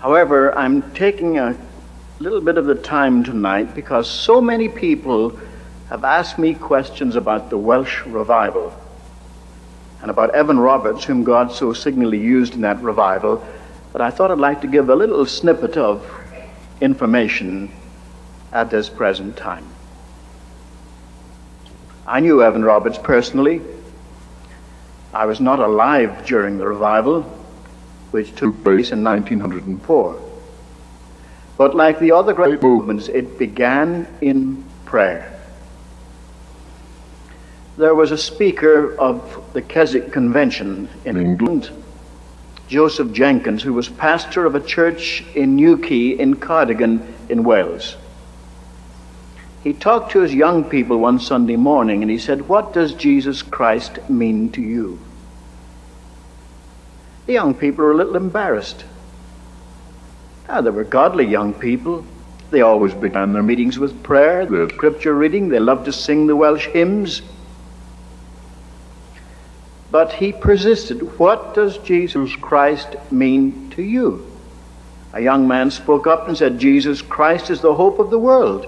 However, I'm taking a little bit of the time tonight because so many people have asked me questions about the Welsh revival and about Evan Roberts, whom God so signally used in that revival, that I thought I'd like to give a little snippet of information at this present time. I knew Evan Roberts personally. I was not alive during the revival, which took place in 1904. But like the other great movements, it began in prayer. There was a speaker of the Keswick Convention in England, Joseph Jenkins, who was pastor of a church in Newquay in Cardigan in Wales. He talked to his young people one Sunday morning and he said, "What does Jesus Christ mean to you?" The young people were a little embarrassed. Now, they were godly young people. They always began their meetings with prayer, their scripture reading. They loved to sing the Welsh hymns. But he persisted. "What does Jesus Christ mean to you?" A young man spoke up and said, "Jesus Christ is the hope of the world."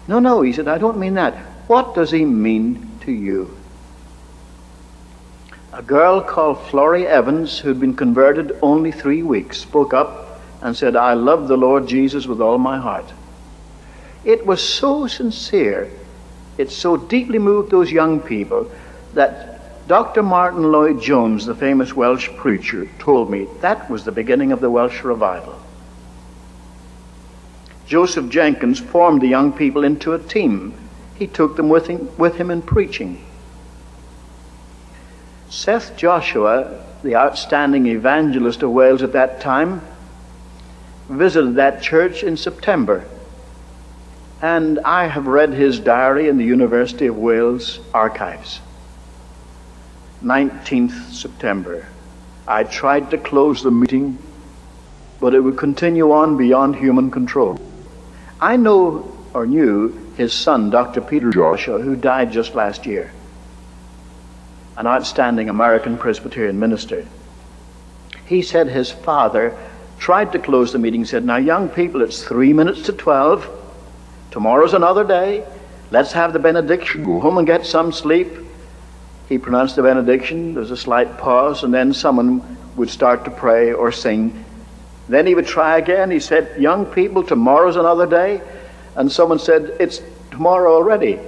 No, he said, "I don't mean that. What does he mean to you?" A girl called Florrie Evans, who'd been converted only 3 weeks, spoke up and said, "I love the Lord Jesus with all my heart." It was so sincere, it so deeply moved those young people that Dr. Martin Lloyd-Jones, the famous Welsh preacher, told me that was the beginning of the Welsh revival. Joseph Jenkins formed the young people into a team. He took them with him in preaching. Seth Joshua, the outstanding evangelist of Wales at that time, visited that church in September. And I have read his diary in the University of Wales archives. 19th September. I tried to close the meeting, but it would continue on beyond human control. I knew his son, Dr. Peter Joshua, who died just last year, an outstanding American Presbyterian minister. He said his father tried to close the meeting, said, "Now, young people, it's 3 minutes to 12. Tomorrow's another day. Let's have the benediction. Go home and get some sleep." He pronounced the benediction. There was a slight pause, and then someone would start to pray or sing. Then he would try again. He said, "Young people, tomorrow's another day." And someone said, "It's tomorrow already."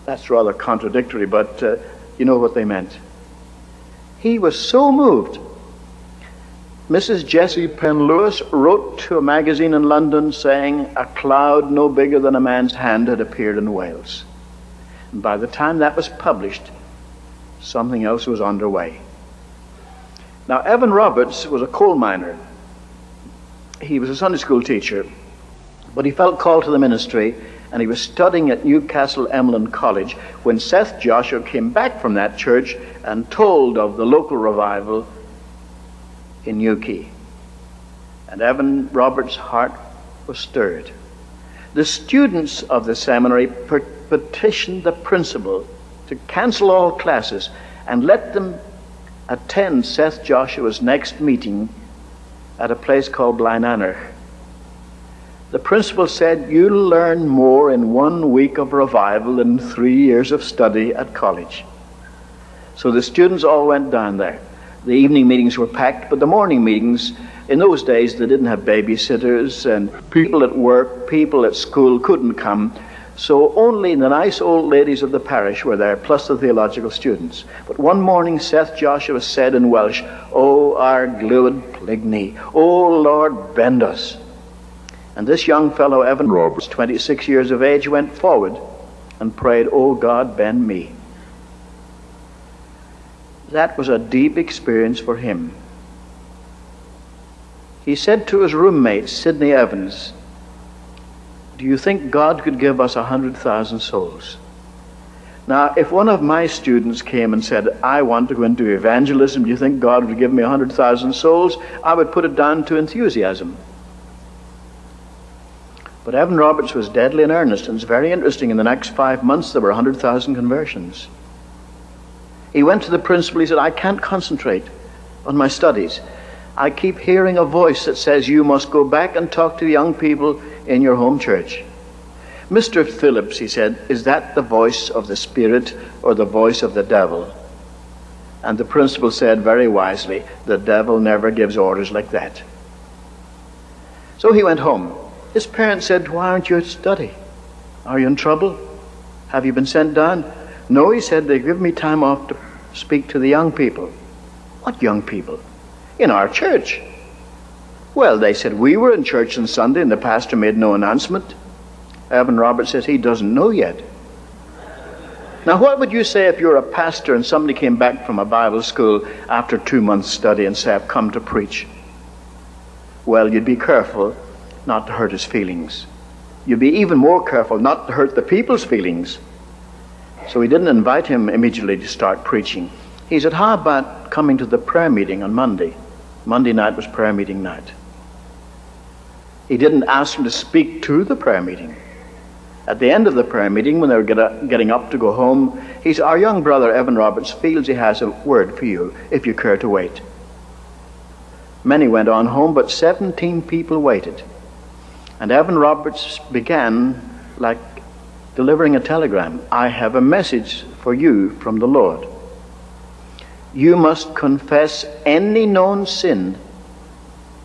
That's rather contradictory, but you know what they meant. He was so moved. Mrs. Jessie Penn Lewis wrote to a magazine in London saying a cloud no bigger than a man's hand had appeared in Wales. And by the time that was published, something else was underway. Now, Evan Roberts was a coal miner. He was a Sunday school teacher, but he felt called to the ministry, and he was studying at Newcastle Emlyn College when Seth Joshua came back from that church and told of the local revival in Newquay. And Evan Roberts' heart was stirred. The students of the seminary petitioned the principal to cancel all classes and let them attend Seth Joshua's next meeting at a place called Blaenanner. The principal said, "You'll learn more in 1 week of revival than 3 years of study at college." So the students all went down there. The evening meetings were packed, but the morning meetings, in those days they didn't have babysitters, and people at work, people at school couldn't come. So only the nice old ladies of the parish were there, plus the theological students. But one morning Seth Joshua said in Welsh, "O our glued pligny, O Lord, bend us." And this young fellow, Evan Roberts, 26 years of age, went forward and prayed, "O God, bend me." That was a deep experience for him. He said to his roommate, Sidney Evans, "Do you think God could give us 100,000 souls?" Now, if one of my students came and said, "I want to go into evangelism, do you think God would give me 100,000 souls?" I would put it down to enthusiasm. But Evan Roberts was deadly in earnest, and it's very interesting. In the next 5 months, there were 100,000 conversions. He went to the principal. He said, "I can't concentrate on my studies." I keep hearing a voice that says you must go back and talk to the young people in your home church. Mr. Phillips, he said, is that the voice of the Spirit or the voice of the devil? And the principal said very wisely, the devil never gives orders like that. So he went home. His parents said, why aren't you at study? Are you in trouble? Have you been sent down? No, he said, they give me time off to speak to the young people. What young people? In our church. Well, they said, we were in church on Sunday and the pastor made no announcement. Evan Roberts says he doesn't know yet. Now, what would you say if you're a pastor and somebody came back from a Bible school after 2 months' study and said, I've come to preach? Well, you'd be careful not to hurt his feelings. You'd be even more careful not to hurt the people's feelings. So he didn't invite him immediately to start preaching. He said, how about coming to the prayer meeting on Monday? Monday night was prayer meeting night. He didn't ask him to speak to the prayer meeting. At the end of the prayer meeting, when they were getting up to go home, he said, our young brother Evan Roberts feels he has a word for you, if you care to wait. Many went on home, but 17 people waited. And Evan Roberts began like delivering a telegram. I have a message for you from the Lord. You must confess any known sin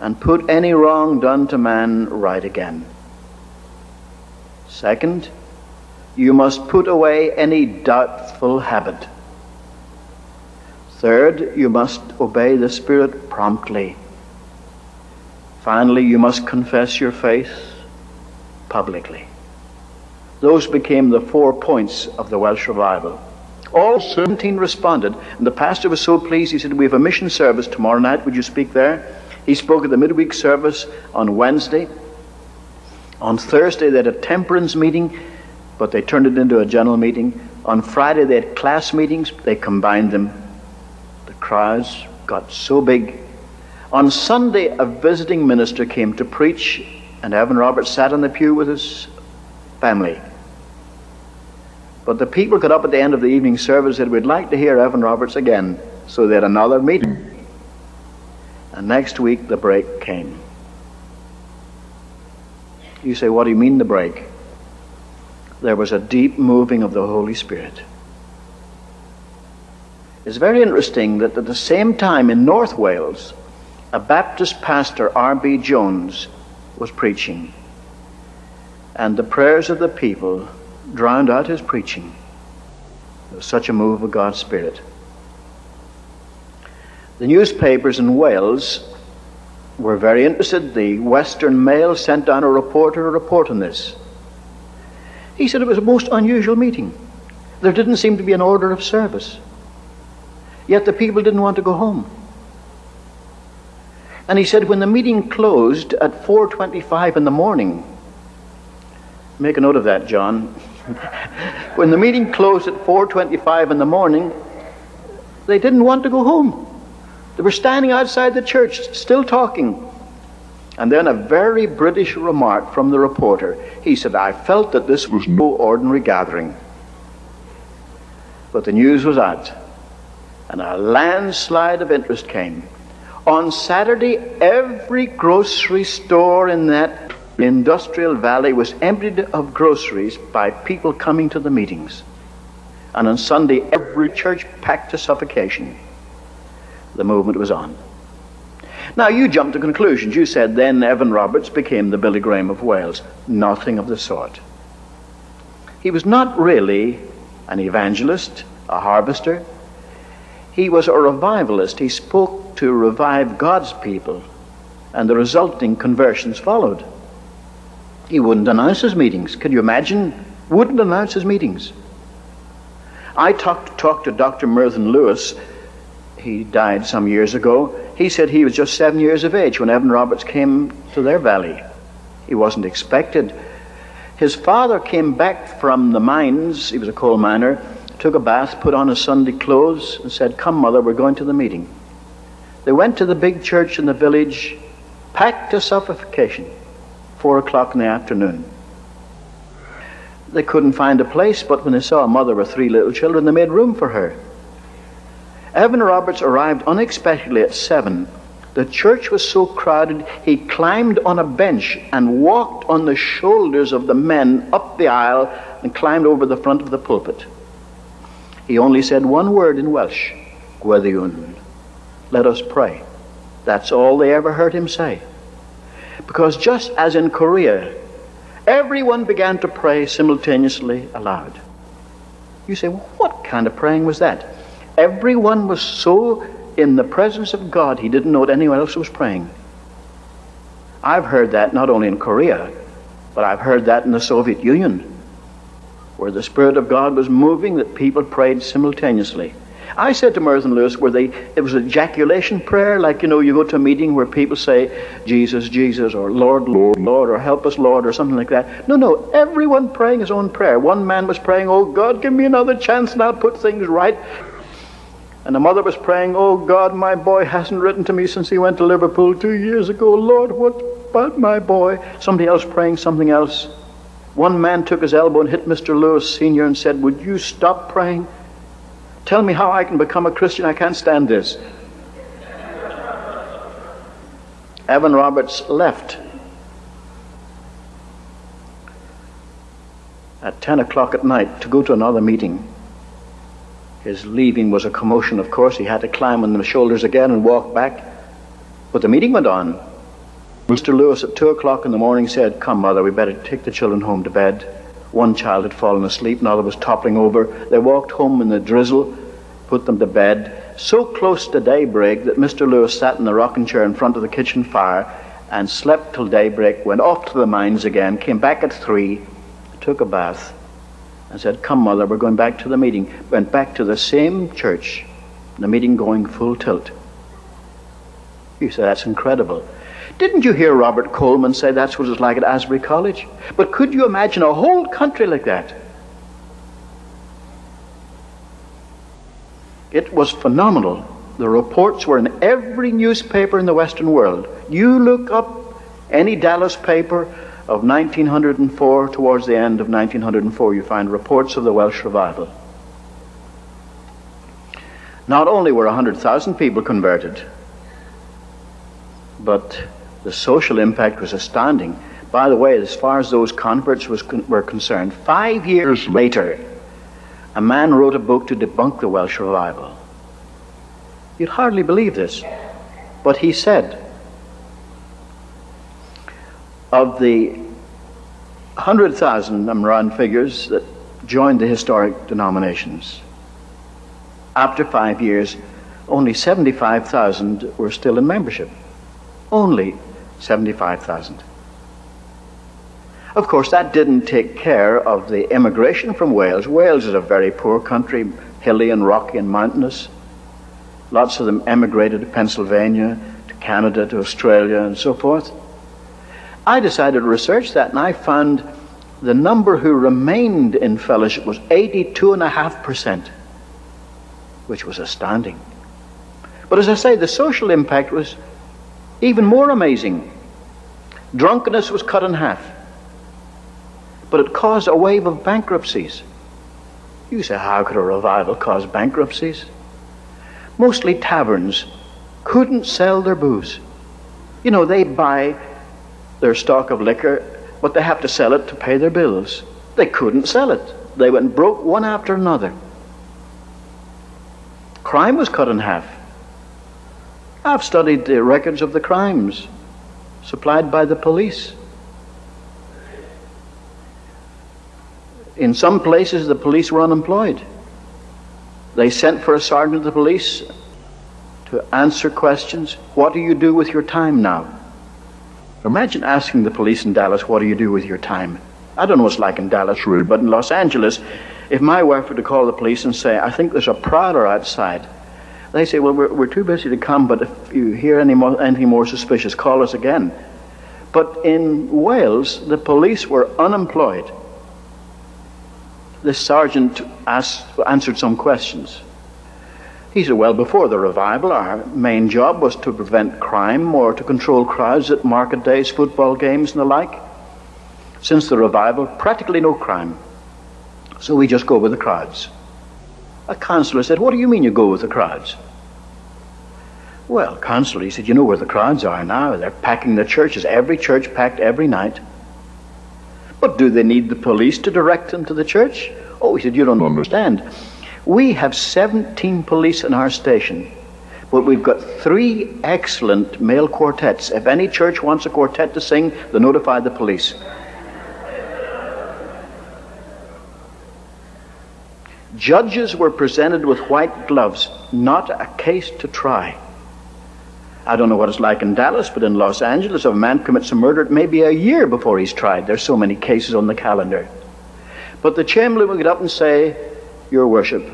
and put any wrong done to man right again. Second, you must put away any doubtful habit. Third, you must obey the Spirit promptly. Finally, you must confess your faith publicly. Those became the 4 points of the Welsh revival. All 17 responded, and the pastor was so pleased, he said, we have a mission service tomorrow night, would you speak there? He spoke at the midweek service on Wednesday. On Thursday they had a temperance meeting, but they turned it into a general meeting. On Friday they had class meetings, they combined them. The crowds got so big. On Sunday a visiting minister came to preach, and Evan Roberts sat on the pew with his family. But the people got up at the end of the evening service and said, we'd like to hear Evan Roberts again. So they had another meeting. And next week the break came. You say, what do you mean the break? There was a deep moving of the Holy Spirit. It's very interesting that at the same time in North Wales, a Baptist pastor, R.B. Jones, was preaching. And the prayers of the people drowned out his preaching. There was such a move of God's Spirit. The newspapers in Wales were very interested. The Western Mail sent down a reporter to report on this. He said it was a most unusual meeting. There didn't seem to be an order of service. Yet the people didn't want to go home. And he said when the meeting closed at 4:25 in the morning, make a note of that, John. When the meeting closed at 4:25 in the morning, they didn't want to go home. They were standing outside the church, still talking. And then a very British remark from the reporter. He said, I felt that this was no ordinary gathering. But the news was out, and a landslide of interest came. On Saturday, every grocery store in that industrial valley was emptied of groceries by people coming to the meetings. And on Sunday, every church packed to suffocation. The movement was on. Now you jumped to conclusions. You said then Evan Roberts became the Billy Graham of Wales. Nothing of the sort. He was not really an evangelist, a harvester. He was a revivalist. He spoke to revive God's people, and the resulting conversions followed. He wouldn't announce his meetings. Can you imagine? Wouldn't announce his meetings. I talked to Dr. Mervyn Lewis. He died some years ago. He said he was just 7 years of age when Evan Roberts came to their valley. He wasn't expected. His father came back from the mines. He was a coal miner. Took a bath, put on his Sunday clothes, and said, come, mother, we're going to the meeting. They went to the big church in the village, packed to suffocation, 4 o'clock in the afternoon. They couldn't find a place, but when they saw a mother with 3 little children, they made room for her. Evan Roberts arrived unexpectedly at 7, The church was so crowded, he climbed on a bench and walked on the shoulders of the men up the aisle and climbed over the front of the pulpit. He only said one word in Welsh, Gweddiwn. Let us pray. That's all they ever heard him say. Because just as in Korea, everyone began to pray simultaneously aloud. You say, well, what kind of praying was that? Everyone was so in the presence of God, he didn't know what anyone else was praying. I've heard that not only in Korea, but I've heard that in the Soviet Union, where the Spirit of God was moving, that people prayed simultaneously. I said to Merton Lewis, it was ejaculation prayer, like, you go to a meeting where people say, Jesus, Jesus, or Lord, Lord, Lord, or help us, Lord, or something like that. No, everyone praying his own prayer. One man was praying, oh God, give me another chance and I'll put things right. And the mother was praying, oh God, my boy hasn't written to me since he went to Liverpool 2 years ago. Lord, what about my boy? Somebody else praying something else. One man took his elbow and hit Mr. Lewis Sr. and said, would you stop praying? Tell me how I can become a Christian. I can't stand this. Evan Roberts left at 10 o'clock at night to go to another meeting. His leaving was a commotion, of course. He had to climb on the shoulders again and walk back. But the meeting went on. Mr. Lewis at 2 o'clock in the morning said, come, Mother, we better take the children home to bed. One child had fallen asleep, another was toppling over. They walked home in the drizzle, put them to bed. So close to daybreak that Mr. Lewis sat in the rocking chair in front of the kitchen fire and slept till daybreak, went off to the mines again, came back at 3, took a bath, and said, come, Mother, we're going back to the meeting. Went back to the same church, the meeting going full tilt. You say, that's incredible. Didn't you hear Robert Coleman say that's what it's like at Asbury College? But could you imagine a whole country like that? It was phenomenal. The reports were in every newspaper in the Western world. You look up any Dallas paper of 1904, towards the end of 1904, you find reports of the Welsh revival. Not only were 100,000 people converted, but the social impact was astounding. By the way, as far as those converts were concerned, 5 years later, a man wrote a book to debunk the Welsh revival. You'd hardly believe this, but he said, of the 100,000, I'm round figures, that joined the historic denominations, after 5 years, only 75,000 were still in membership. Only 75,000. Of course, that didn't take care of the immigration from Wales. Wales is a very poor country, hilly and rocky and mountainous. Lots of them emigrated to Pennsylvania, to Canada, to Australia, and so forth. I decided to research that, and I found the number who remained in fellowship was 82.5%, which was astounding. But as I say, the social impact was even more amazing. Drunkenness was cut in half, but it caused a wave of bankruptcies. You say, how could a revival cause bankruptcies? Mostly taverns couldn't sell their booze. They buy their stock of liquor, but they have to sell it to pay their bills. They couldn't sell it. They went broke one after another. Crime was cut in half. I've studied the records of the crimes supplied by the police. In some places, the police were unemployed. They sent for a sergeant of the police to answer questions. What do you do with your time now? Imagine asking the police in Dallas, what do you do with your time? I don't know what it's like in Dallas, really, but in Los Angeles, if my wife were to call the police and say, I think there's a prowler outside, they say, well, we're too busy to come, but if you hear anything more suspicious, call us again. But in Wales, the police were unemployed. The sergeant answered some questions. He said, well, before the revival, our main job was to prevent crime or to control crowds at market days, football games, and the like. Since the revival, practically no crime. So we just go with the crowds. A counselor said, what do you mean you go with the crowds? Well, constantly. He said, you know where the crowds are now. They're packing the churches. Every church packed every night. But do they need the police to direct them to the church? Oh, he said, you don't understand. We have 17 police in our station, but we've got 3 excellent male quartets. If any church wants a quartet to sing, they notify the police. Judges were presented with white gloves, not a case to try. I don't know what it's like in Dallas, but in Los Angeles, if a man commits a murder, it may be a year before he's tried. There's so many cases on the calendar. But the chamberlain will get up and say, Your Worship,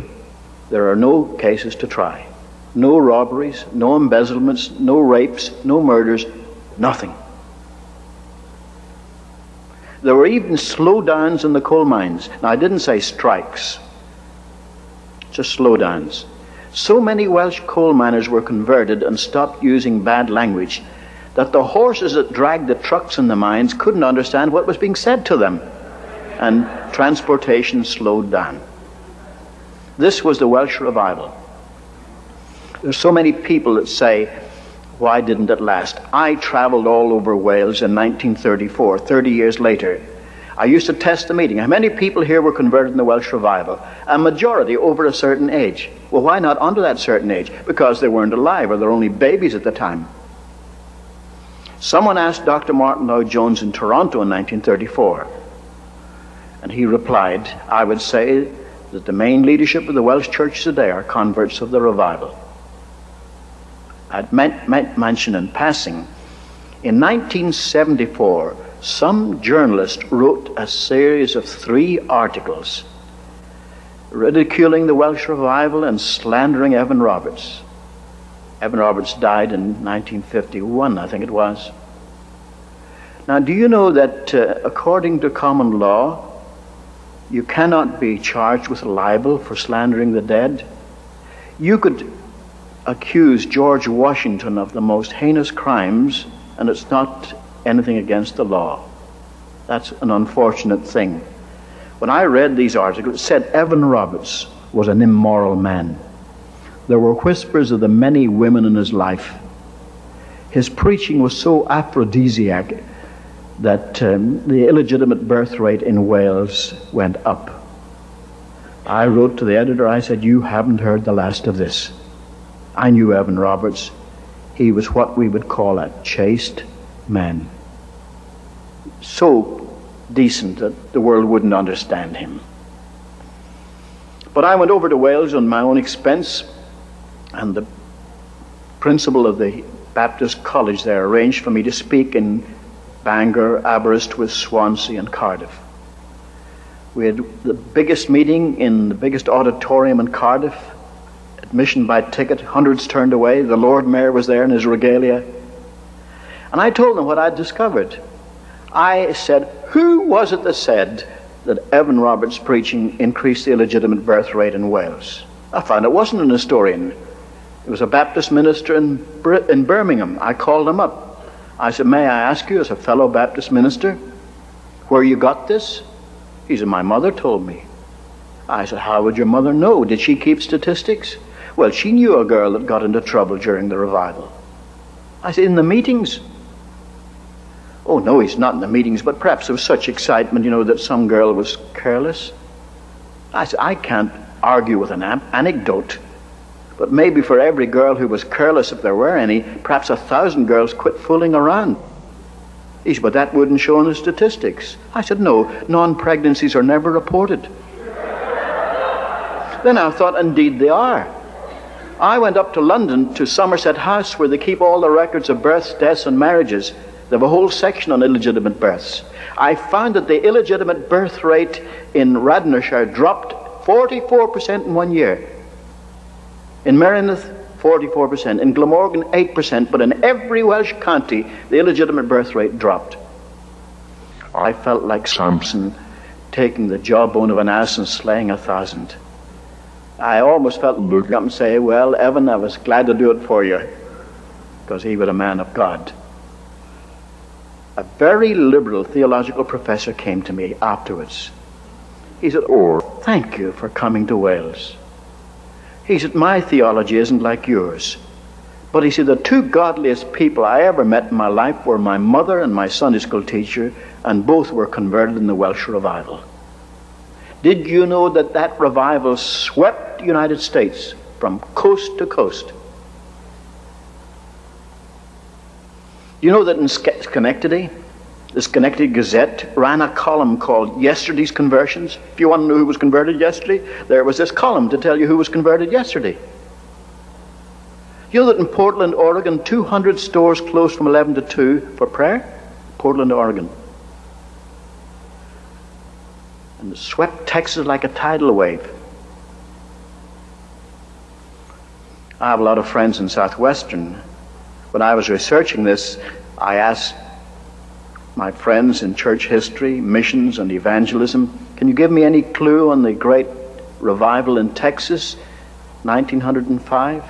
there are no cases to try. No robberies, no embezzlements, no rapes, no murders, nothing. There were even slowdowns in the coal mines. Now, I didn't say strikes, just slowdowns. So many Welsh coal miners were converted and stopped using bad language that the horses that dragged the trucks in the mines couldn't understand what was being said to them, and transportation slowed down. This was the Welsh revival. There's so many people that say, why didn't it last? I traveled all over Wales in 1934, 30 years later. I used to test the meeting. How many people here were converted in the Welsh revival? A majority over a certain age. Well, why not under that certain age? Because they weren't alive, or they're only babies at the time. Someone asked Dr. Martin Lloyd-Jones in Toronto in 1934, and he replied, I would say that the main leadership of the Welsh church today are converts of the revival. I'd mention in passing, in 1974, some journalist wrote a series of 3 articles ridiculing the Welsh revival and slandering Evan Roberts. Evan Roberts died in 1951, I think it was. Now, do you know that according to common law, you cannot be charged with libel for slandering the dead? You could accuse George Washington of the most heinous crimes, and it's not anything against the law. That's an unfortunate thing. When I read these articles, it said Evan Roberts was an immoral man. There were whispers of the many women in his life. His preaching was so aphrodisiac that the illegitimate birth rate in Wales went up. I wrote to the editor, I said, you haven't heard the last of this. I knew Evan Roberts. He was what we would call a chaste man. So decent that the world wouldn't understand him. But I went over to Wales on my own expense, and the principal of the Baptist college there arranged for me to speak in Bangor, Aberystwyth, Swansea, and Cardiff. We had the biggest meeting in the biggest auditorium in Cardiff, admission by ticket, hundreds turned away. The Lord Mayor was there in his regalia. And I told them what I'd discovered. I said, who was it that said that Evan Roberts' preaching increased the illegitimate birth rate in Wales? I found it wasn't an historian. It was a Baptist minister in Birmingham. I called him up. I said, may I ask you, as a fellow Baptist minister, where you got this? He said, my mother told me. I said, how would your mother know? Did she keep statistics? Well, she knew a girl that got into trouble during the revival. I said, in the meetings? Oh, no, he's not in the meetings, but perhaps there was such excitement, that some girl was careless. I said, I can't argue with an anecdote, but maybe for every girl who was careless, if there were any, perhaps 1,000 girls quit fooling around. He said, but that wouldn't show in the statistics. I said, no, non-pregnancies are never reported. Then I thought, indeed they are. I went up to London, to Somerset House, where they keep all the records of births, deaths, and marriages. They have a whole section on illegitimate births. I found that the illegitimate birth rate in Radnorshire dropped 44% in 1 year. In Merioneth, 44%. In Glamorgan, 8%. But in every Welsh county, the illegitimate birth rate dropped. I felt like Samson taking the jawbone of an ass and slaying 1,000. I almost felt look up and say, well, Evan, I was glad to do it for you, because he was a man of God. A very liberal theological professor came to me afterwards. He said, Orr, thank you for coming to Wales. He said, my theology isn't like yours. But he said, the two godliest people I ever met in my life were my mother and my Sunday school teacher, and both were converted in the Welsh revival. Did you know that that revival swept the United States from coast to coast? You know that in Schenectady, the Schenectady Gazette ran a column called Yesterday's Conversions. If you want to know who was converted yesterday, there was this column to tell you who was converted yesterday. You know that in Portland, Oregon, 200 stores closed from 11 to 2 for prayer? Portland, Oregon. And it swept Texas like a tidal wave. I have a lot of friends in Southwestern. When I was researching this, I asked my friends in church history, missions, and evangelism, can you give me any clue on the great revival in Texas, 1905?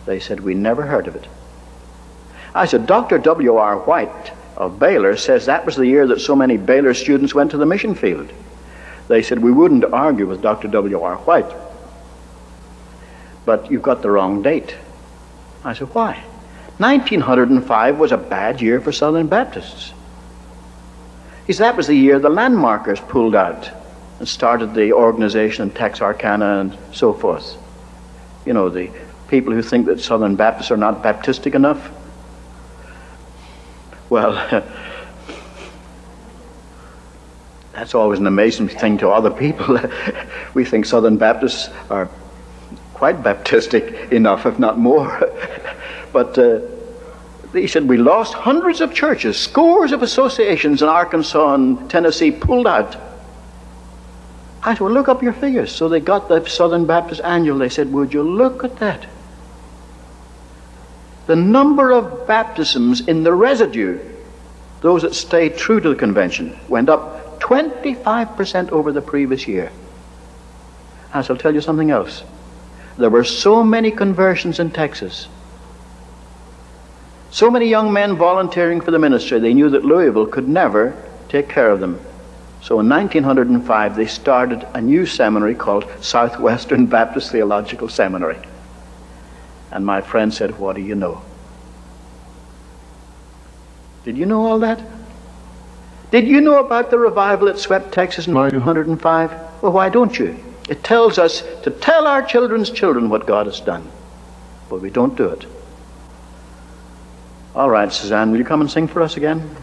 They said, we never heard of it. I said, Dr. W.R. White of Baylor says that was the year that so many Baylor students went to the mission field. They said, we wouldn't argue with Dr. W.R. White, but you've got the wrong date. I said, why? 1905 was a bad year for Southern Baptists. He said that was the year the landmarkers pulled out and started the organization in Texarkana and so forth. You know, the people who think that Southern Baptists are not Baptistic enough. Well, that's always an amazing thing to other people. We think Southern Baptists are quite Baptistic enough, if not more. But he said we lost hundreds of churches, scores of associations in Arkansas and Tennessee pulled out. I said, well, look up your figures. So they got the Southern Baptist Annual. They said, would you look at that? The number of baptisms in the residue, those that stayed true to the convention, went up 25% over the previous year. I shall tell you something else. There were so many conversions in Texas. So many young men volunteering for the ministry, they knew that Louisville could never take care of them. So in 1905, they started a new seminary called Southwestern Baptist Theological Seminary. And my friend said, what do you know? Did you know all that? Did you know about the revival that swept Texas in 1905? Well, why don't you? It tells us to tell our children's children what God has done. But we don't do it. All right, Suzanne, will you come and sing for us again?